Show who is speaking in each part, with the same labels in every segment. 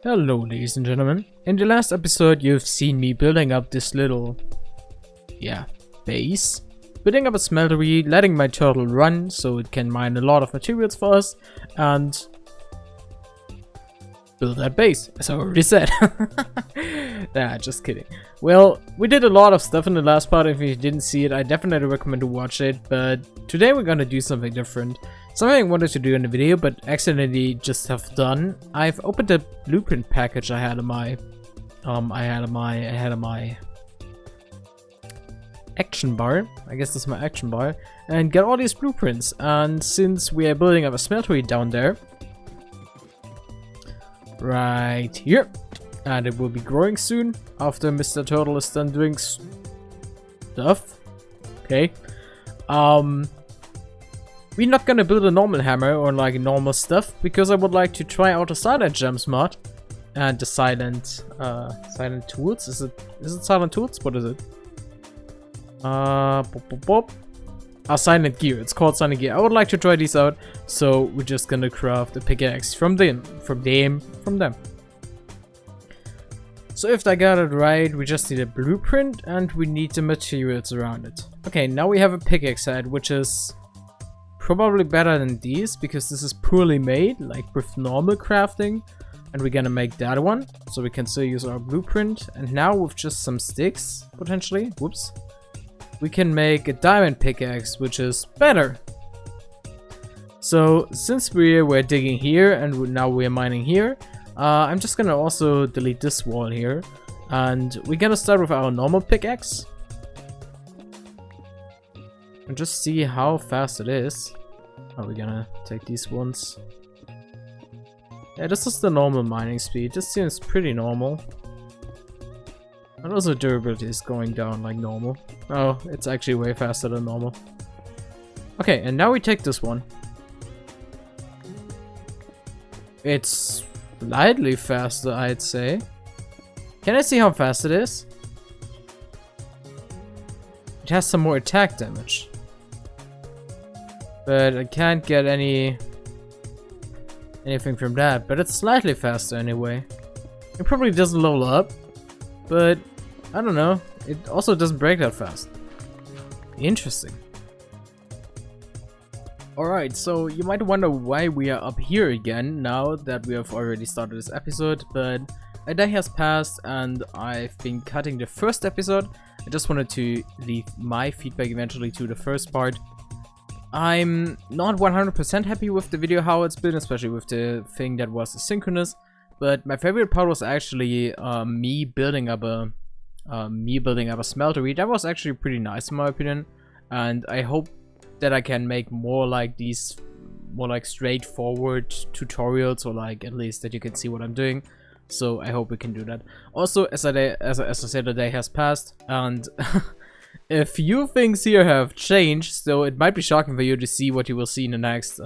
Speaker 1: Hello ladies and gentlemen. In the last episode you've seen me building up this little, base. Building up a smeltery, letting my turtle run so it can mine a lot of materials for us and build that base, as I already said. Nah, just kidding. Well, we did a lot of stuff in the last part. If you didn't see it, I definitely recommend to watch it, but today we're gonna do something different. Something I wanted to do in the video, but accidentally just have done. I've opened the blueprint package I had in my, action bar. I guess that's my action bar, and got all these blueprints. And since we are building up a smeltery down there, right here, and it will be growing soon after Mr. Turtle is done doing stuff. Okay. We're not gonna build a normal hammer or like normal stuff because I would like to try out a silent gems mod and the silent tools. Is it silent tools? What is it? Silent gear. It's called silent gear. I would like to try these out, so we're just gonna craft a pickaxe from them. So if I got it right, we just need a blueprint and we need the materials around it. Okay, now we have a pickaxe set, which is probably better than these because this is poorly made, like with normal crafting, and we're gonna make that one so we can still use our blueprint. And now with just some sticks, potentially, whoops, we can make a diamond pickaxe, which is better. So since we're digging here and now we're mining here, I'm just gonna also delete this wall here, and we're gonna start with our normal pickaxe and just see how fast it is. Are we gonna take these ones? Yeah, this is the normal mining speed. This seems pretty normal. And also durability is going down like normal. Oh, it's actually way faster than normal. Okay, and now we take this one. It's slightly faster, I'd say. Can I see how fast it is? It has some more attack damage. But I can't get anything from that, but it's slightly faster anyway. It probably doesn't level up, but I don't know. It also doesn't break that fast. Interesting. Alright, so you might wonder why we are up here again now that we have already started this episode, but a day has passed and I've been cutting the first episode. I just wanted to leave my feedback eventually to the first part. I'm not 100% happy with the video how it's been, especially with the thing that was asynchronous. But my favorite part was actually me building up a smeltery. That was actually pretty nice in my opinion, and I hope that I can make more like these, more like straightforward tutorials, or like at least that you can see what I'm doing. So I hope we can do that. Also, as I said, the day has passed, and a few things here have changed, so it might be shocking for you to see what you will see in the next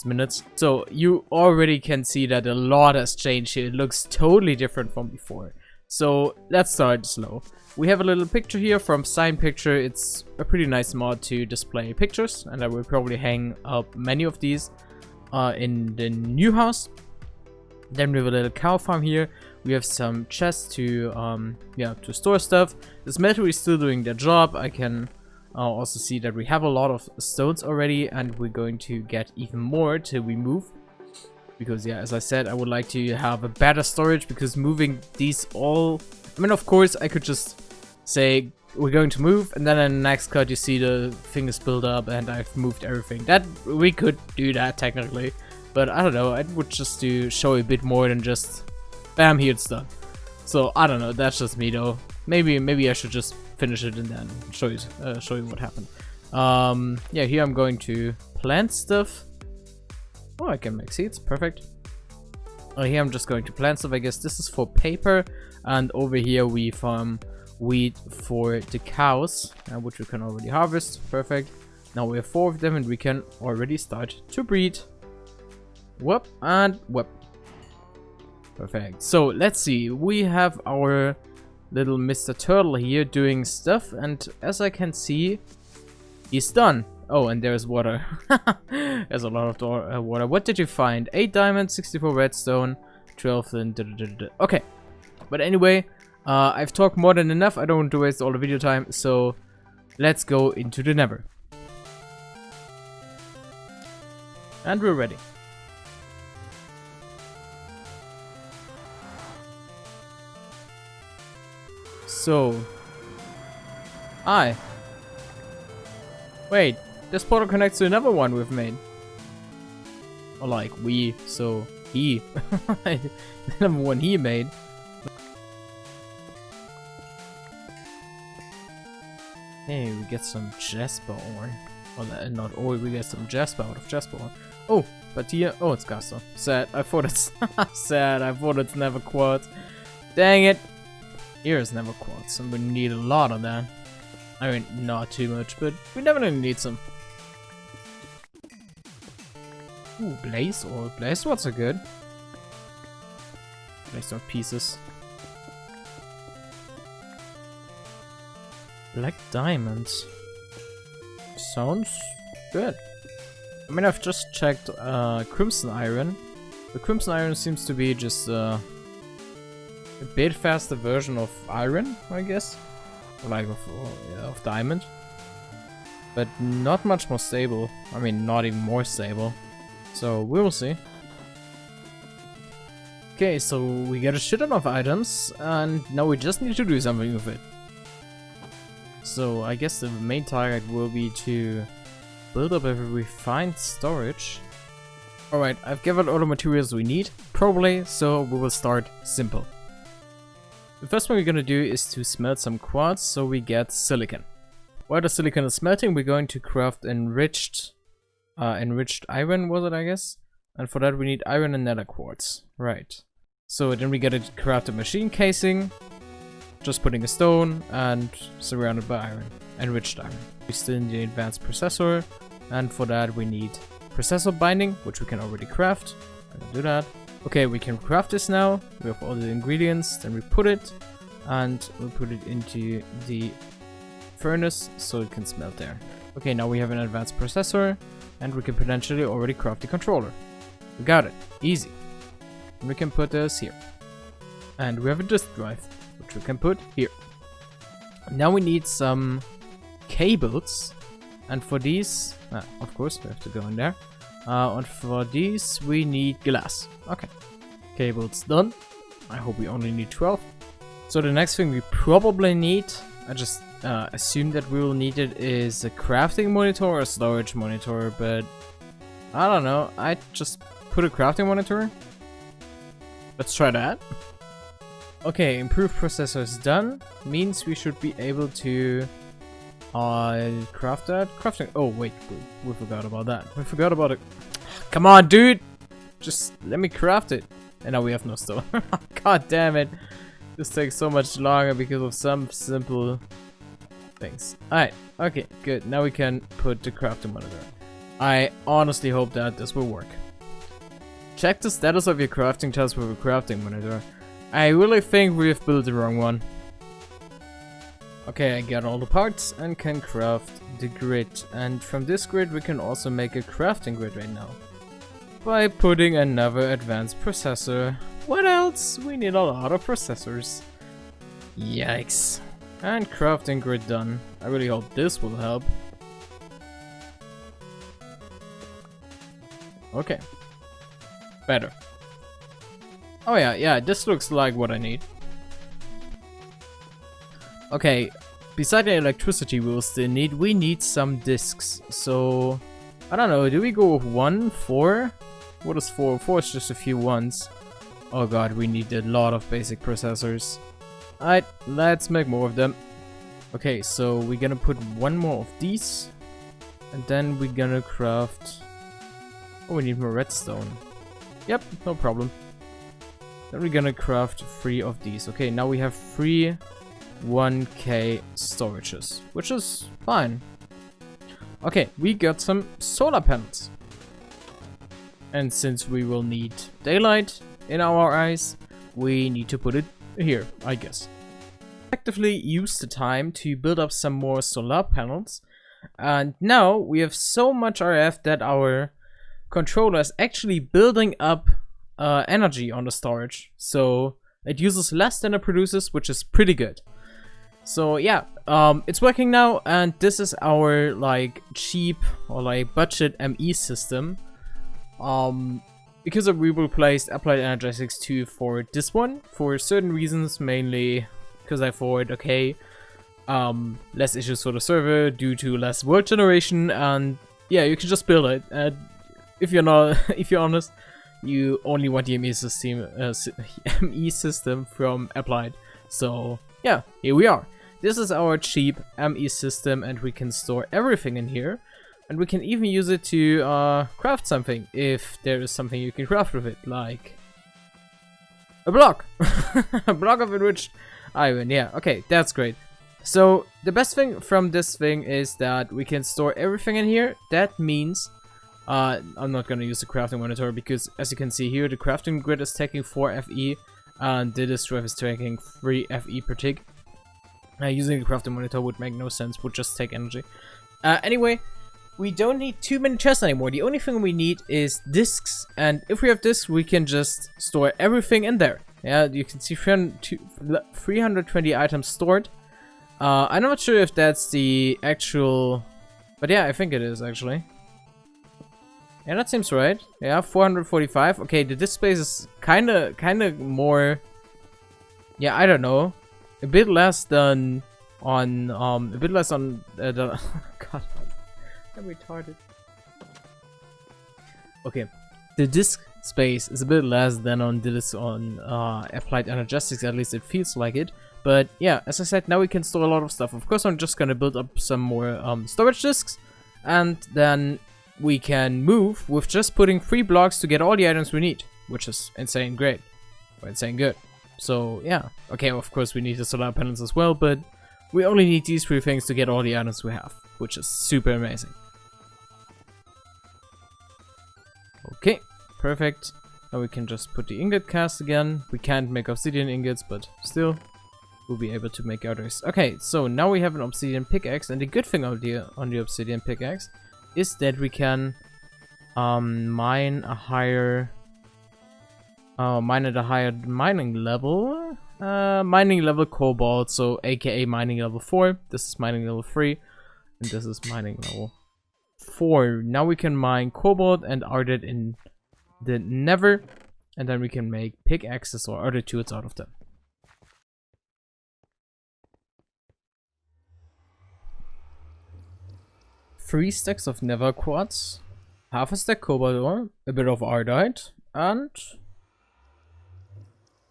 Speaker 1: minutes. So you already can see that a lot has changed here. It looks totally different from before. So let's start slow. We have a little picture here from Sign Picture. It's a pretty nice mod to display pictures, and I will probably hang up many of these in the new house. Then we have a little cow farm here. We have some chests to store stuff. The smeltery is still doing their job. I can also see that we have a lot of stones already, and we're going to get even more till we move. Because yeah, as I said, I would like to have a better storage, because moving these all, I mean, of course I could just say we're going to move, and then in the next cut you see the thing is built up and I've moved everything. That we could do that technically, but I don't know, I would just to show a bit more than just bam, here it's done. So I don't know, that's just me though. Maybe I should just finish it and then show you what happened. Yeah, here I'm going to plant stuff. Oh, I can make seeds, perfect. Here I'm just going to plant stuff. I guess this is for paper, and over here we farm wheat for the cows, which we can already harvest. Perfect. Now we have 4 of them and we can already start to breed. Whoop and whoop. Perfect. So let's see, we have our little Mr. Turtle here doing stuff, and as I can see, he's done. Oh, and there's water. There's a lot of water. What did you find? 8 diamonds, 64 redstone, 12 and okay. But anyway, I've talked more than enough. I don't want to waste all the video time, so let's go into the Nether. And we're ready. So, wait, this portal connects to another one we've made. Or like so he. The number one he made. Hey, we get some Jasper ore. Well, not ore, we get some Jasper out of Jasper ore. Oh, but here, oh, it's Gaster. Sad, I thought it's sad, I thought it's never quartz. Dang it. Here is never quartz, and we need a lot of that. I mean, not too much, but we definitely need some. Ooh, blaze ore. Blaze ores are good. Blaze ore pieces. Black diamonds. Sounds good. I mean, I've just checked crimson iron. The crimson iron seems to be just a bit faster version of iron, I guess. Like of diamond. But not much more stable. I mean, not even more stable. So, we will see. Okay, so we get a shit ton of items, and now we just need to do something with it. So, I guess the main target will be to build up a refined storage. Alright, I've gathered all the materials we need, probably, so we will start simple. The first thing we're gonna do is to smelt some quartz, so we get silicon. While the silicon is smelting, we're going to craft enriched iron, was it, I guess? And for that we need iron and nether quartz. Right. So then we get a crafted machine casing, just putting a stone and surrounded by iron. Enriched iron. We still need the advanced processor, and for that we need processor binding, which we can already craft. I'm gonna do that. Okay, we can craft this now. We have all the ingredients, then we put it, and we put it into the furnace so it can smelt there. Okay, now we have an advanced processor, and we can potentially already craft the controller. We got it. Easy. And we can put this here. And we have a disk drive, which we can put here. Now we need some cables, and for these, of course, we have to go in there. And for these, we need glass. Okay. Cables done. I hope we only need 12. So the next thing we probably need, I just assume that we will need it, is a crafting monitor or a storage monitor, but I don't know. I just put a crafting monitor. Let's try that. Okay, improved processor is done. Means we should be able to craft that. Crafting. Oh wait, we forgot about that. We forgot about it. Come on, dude. Just let me craft it. And now we have no stone. God damn it. This takes so much longer because of some simple things. Alright, okay, good. Now we can put the crafting monitor. I honestly hope that this will work. Check the status of your crafting test with a crafting monitor. I really think we've built the wrong one. Okay, I got all the parts and can craft the grid. And from this grid we can also make a crafting grid right now. By putting another advanced processor. What else? We need a lot of processors. Yikes. And crafting grid done. I really hope this will help. Okay. Better. Oh yeah, this looks like what I need. Okay, beside the electricity we will still need, we need some discs. So, I don't know, do we go with 1, 4? What is 4? 4 is just a few ones. Oh god, we need a lot of basic processors. Alright, let's make more of them. Okay, so we're gonna put one more of these. And then we're gonna craft... Oh, we need more redstone. Yep, no problem. Then we're gonna craft 3 of these. Okay, now we have 3 1K storages, which is fine. Okay, we got some solar panels. And since we will need daylight in our eyes, we need to put it here, I guess. Effectively use the time to build up some more solar panels, And now we have so much RF that our controller is actually building up energy on the storage. So it uses less than it produces, which is pretty good. So yeah, it's working now, and this is our like cheap or like budget ME system. Because we replaced Applied Energetics 2 for this one for certain reasons, mainly because I thought, okay, less issues for the server due to less world generation, and yeah, you can just build it. And if you're not, if you're honest, you only want the ME system from Applied. So yeah, here we are. This is our cheap ME system, and we can store everything in here. And we can even use it to craft something, if there is something you can craft with it, like a block. A block of enriched iron, yeah, okay, that's great. So the best thing from this thing is that we can store everything in here. That means, I'm not gonna use the crafting monitor, because as you can see here, the crafting grid is taking 4 FE, and the disk drive is taking 3 FE per tick. Using the crafting monitor would make no sense, would just take energy. Anyway, we don't need too many chests anymore. The only thing we need is disks, and if we have disks, we can just store everything in there. Yeah, you can see 320 items stored. I'm not sure if that's the actual, but yeah, I think it is actually. Yeah, that seems right. Yeah, 445. Okay, the disk space is kind of more. Yeah, I don't know, a bit less than on the. God. I'm retarded. Okay, the disk space is a bit less than on this on Applied Energetics, at least it feels like it. But yeah, as I said, now we can store a lot of stuff. Of course, I'm just gonna build up some more storage disks, and then we can move with just putting 3 blocks to get all the items we need, which is insane great, or insane good. So yeah, okay, of course we need the solar panels as well, but we only need these 3 things to get all the items we have, which is super amazing. Okay, perfect. Now we can just put the ingot cast again. We can't make obsidian ingots, but still, we'll be able to make others. Okay, so now we have an obsidian pickaxe, and the good thing on the obsidian pickaxe is that we can mine a higher mine at a higher mining level. Mining level cobalt, so aka mining level 4. This is mining level 3, and this is mining level 4. Now we can mine cobalt and art it in the nether, and then we can make pickaxes or other tools out of them. Three stacks of nether quartz, half a stack cobalt ore, a bit of ardite, and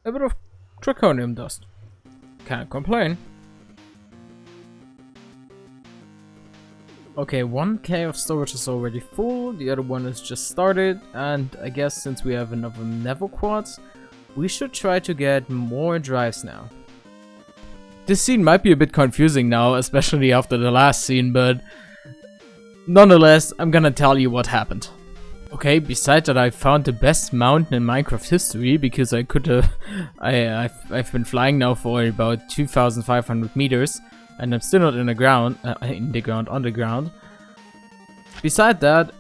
Speaker 1: a bit of draconium dust. Can't complain. Okay, 1k of storage is already full, the other one is just started, and I guess since we have enough nether quartz, we should try to get more drives now. This scene might be a bit confusing now, especially after the last scene, but nonetheless, I'm gonna tell you what happened. Okay, besides that, I found the best mountain in Minecraft history, because I could have... I've been flying now for about 2,500 meters, and I'm still not in the ground, on the ground. Beside that,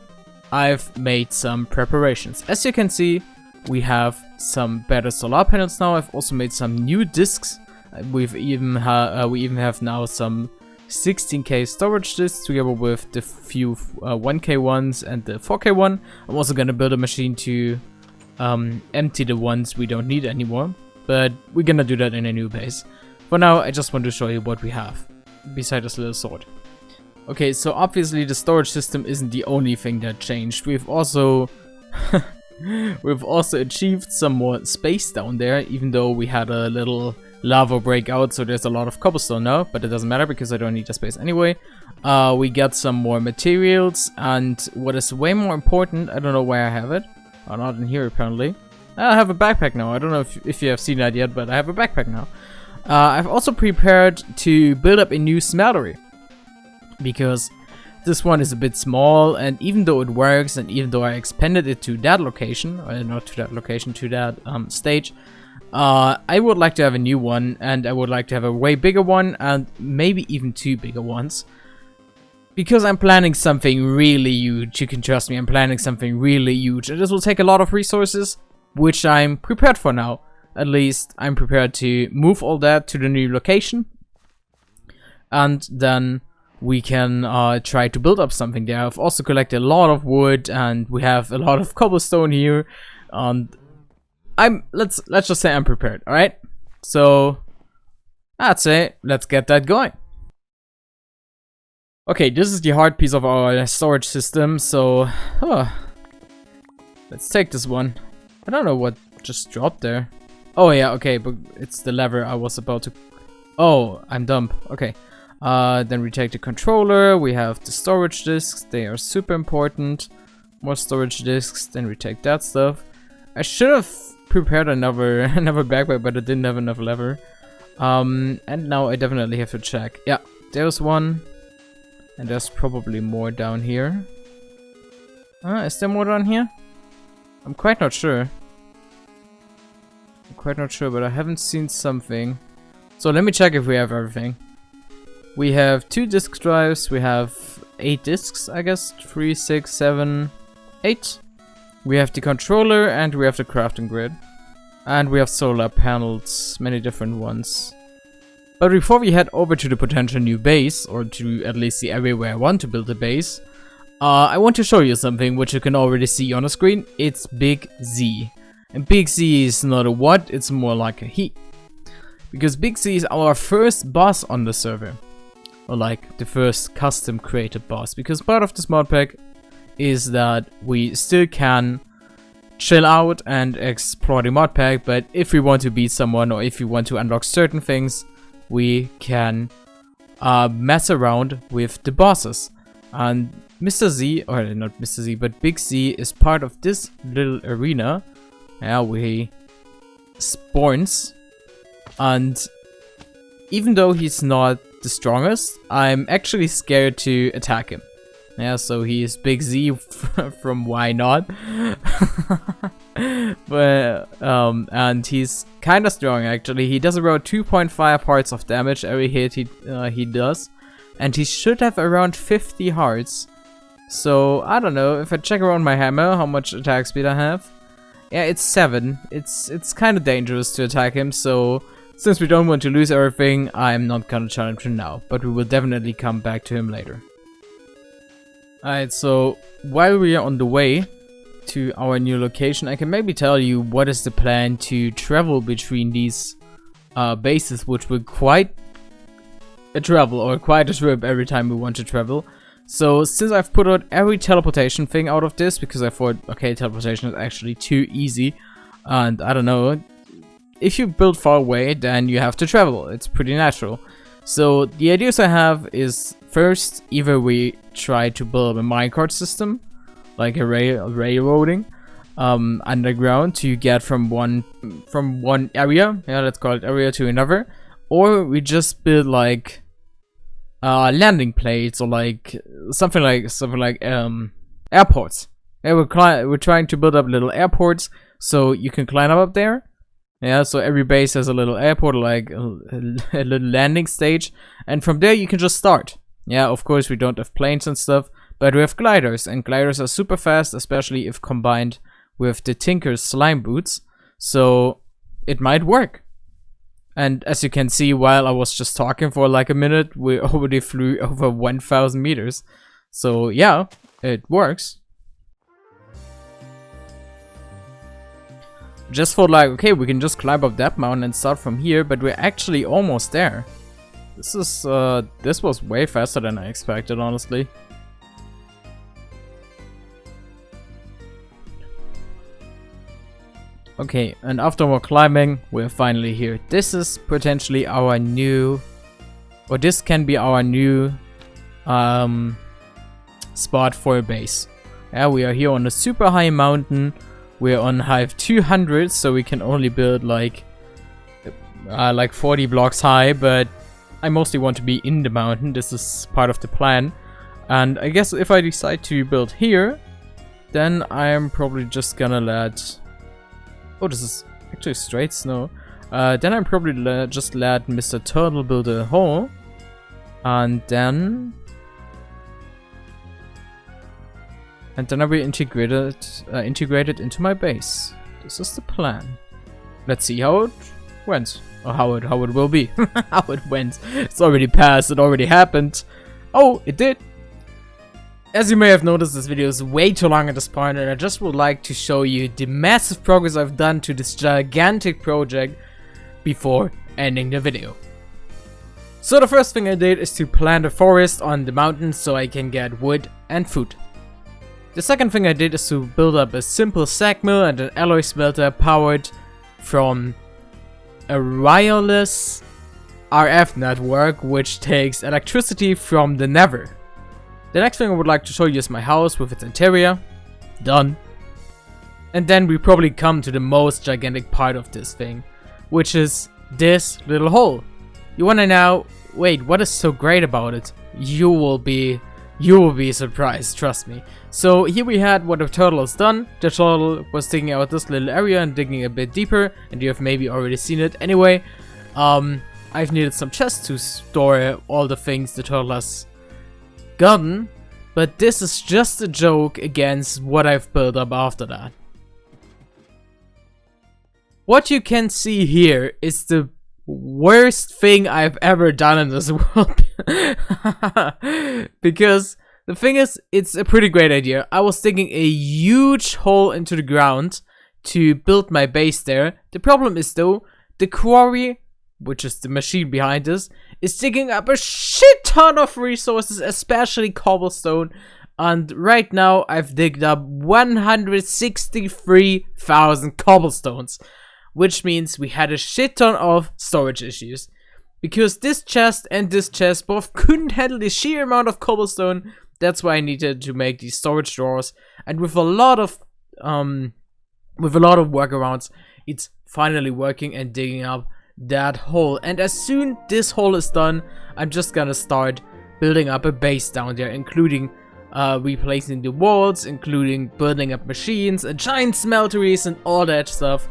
Speaker 1: I've made some preparations. As you can see, we have some better solar panels now. I've also made some new disks. We even have now some 16k storage disks together with the few 1k ones and the 4k one. I'm also gonna build a machine to empty the ones we don't need anymore, but we're gonna do that in a new base. For now, I just want to show you what we have beside this little sword. Okay, so obviously the storage system isn't the only thing that changed. We've also achieved some more space down there, even though we had a little lava breakout, so there's a lot of cobblestone now, but it doesn't matter because I don't need the space anyway. We got some more materials, and what is way more important, I don't know where I have it. Oh, not in here apparently. I have a backpack now. I don't know if you have seen that yet, but I have a backpack now. I've also prepared to build up a new smeltery, because this one is a bit small, and even though it works, and even though I expanded it to that location, or not to that location, to that stage, I would like to have a new one, and I would like to have a way bigger one, and maybe even 2 bigger ones. because I'm planning something really huge. You can trust me, I'm planning something really huge. And this will take a lot of resources, which I'm prepared for now. At least I'm prepared to move all that to the new location. And then we can try to build up something there. I've also collected a lot of wood, and we have a lot of cobblestone here. And let's just say I'm prepared, alright? So that's it. Let's get that going. Okay, this is the hard piece of our storage system, so let's take this one. I don't know what just dropped there. Oh yeah, okay, but it's the lever I was about to... Oh, I'm dumb. Okay. Then we take the controller, we have the storage disks, they are super important. More storage disks, then we take that stuff. I should have prepared another backpack, but I didn't have enough lever. And now I definitely have to check. Yeah, there's one. And there's probably more down here. Is there more down here? I'm quite not sure. But I haven't seen something. So let me check if we have everything. We have 2 disk drives, we have 8 disks, I guess. 3, 6, 7, 8. We have the controller and we have the crafting grid. And we have solar panels, many different ones. But before we head over to the potential new base, or to at least the area where I want to build a base, I want to show you something which you can already see on the screen. It's Big Z. And Big Z is not a what, it's more like a he. Because Big Z is our first boss on the server. Or like the first custom created boss. Because part of this mod pack is that we still can chill out and explore the mod pack, but if we want to beat someone or if we want to unlock certain things, we can mess around with the bosses. And Mr. Z, or not Mr. Z, but Big Z is part of this little arena. Yeah, where he spawns. And even though he's not the strongest, I'm actually scared to attack him. Yeah, so he's Big Z from Why Not. But and he's kind of strong actually. He does around 2.5 hearts of damage every hit he does, and he should have around 50 hearts. So I don't know, if I check around my hammer how much attack speed I have. Yeah, it's 7. It's kind of dangerous to attack him, so since we don't want to lose everything, I'm not gonna challenge him now, but we will definitely come back to him later. Alright, so while we are on the way to our new location, I can maybe tell you what is the plan to travel between these bases, which will quite a travel, or quite a trip every time we want to travel. So since I've put out every teleportation thing out of this, because I thought, okay, teleportation is actually too easy, and I don't know, if you build far away, then you have to travel. It's pretty natural. So the ideas I have is, first, either we try to build a minecart system, like a railroading underground to get from one area, yeah, let's call it area, to another, or we just build like landing plates, or like something like airports. Yeah, we're trying to build up little airports so you can climb up there. Yeah, so every base has a little airport, like a little landing stage, and from there you can just start. Yeah, of course we don't have planes and stuff, but we have gliders, and gliders are super fast, especially if combined with the Tinker's slime boots, so it might work. And as you can see, while I was just talking for like a minute, we already flew over 1,000 meters. So yeah, it works. Just thought like, okay, we can just climb up that mountain and start from here, but we're actually almost there. This was way faster than I expected, honestly. Okay, and after more climbing, we're finally here. This is potentially our new, or this can be our new spot for a base. Yeah, we are here on a super high mountain. We're on Hive 200, so we can only build like 40 blocks high, but I mostly want to be in the mountain. This is part of the plan. And I guess if I decide to build here, then I'm probably just gonna let... Oh, this is actually straight snow. Then I'm probably just let Mr. Turtle build a hole. And then and then I will integrate it into my base. This is the plan. Let's see how it went, or how it will be. How it went. It's already passed. It already happened. Oh, it did. As you may have noticed, this video is way too long at this point, and I just would like to show you the massive progress I've done to this gigantic project before ending the video. So the first thing I did is to plant a forest on the mountain so I can get wood and food. The second thing I did is to build up a simple sag mill and an alloy smelter powered from a wireless RF network which takes electricity from the nether. The next thing I would like to show you is my house with its interior. Done. And then we probably come to the most gigantic part of this thing, which is this little hole. You wanna now, wait, what is so great about it? You will be surprised, trust me. So here we had what the turtle has done. The turtle was digging out this little area and digging a bit deeper, and you have maybe already seen it. Anyway, I've needed some chests to store all the things the turtle has gotten, but this is just a joke against what I've built up after that. What you can see here is the worst thing I've ever done in this world. Because the thing is, it's a pretty great idea. I was digging a huge hole into the ground to build my base there. The problem is though, the quarry, which is the machine behind this, is digging up a shit ton of resources, especially cobblestone. And right now I've digged up 163,000 cobblestones, which means we had a shit ton of storage issues. Because this chest and this chest both couldn't handle the sheer amount of cobblestone. That's why I needed to make these storage drawers. And with a lot of workarounds, it's finally working and digging up that hole. And as soon this hole is done, I'm just gonna start building up a base down there, including replacing the walls, including building up machines, a giant smelteries and all that stuff.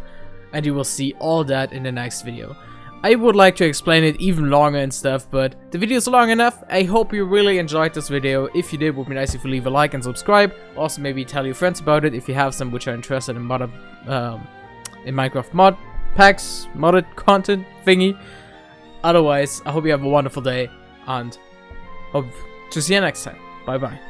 Speaker 1: And you will see all that in the next video. I would like to explain it even longer and stuff, but the video is long enough. I hope you really enjoyed this video. If you did, it would be nice if you leave a like and subscribe. Also, maybe tell your friends about it if you have some which are interested in in Minecraft mod packs, modded content thingy. Otherwise, I hope you have a wonderful day and hope to see you next time. Bye bye.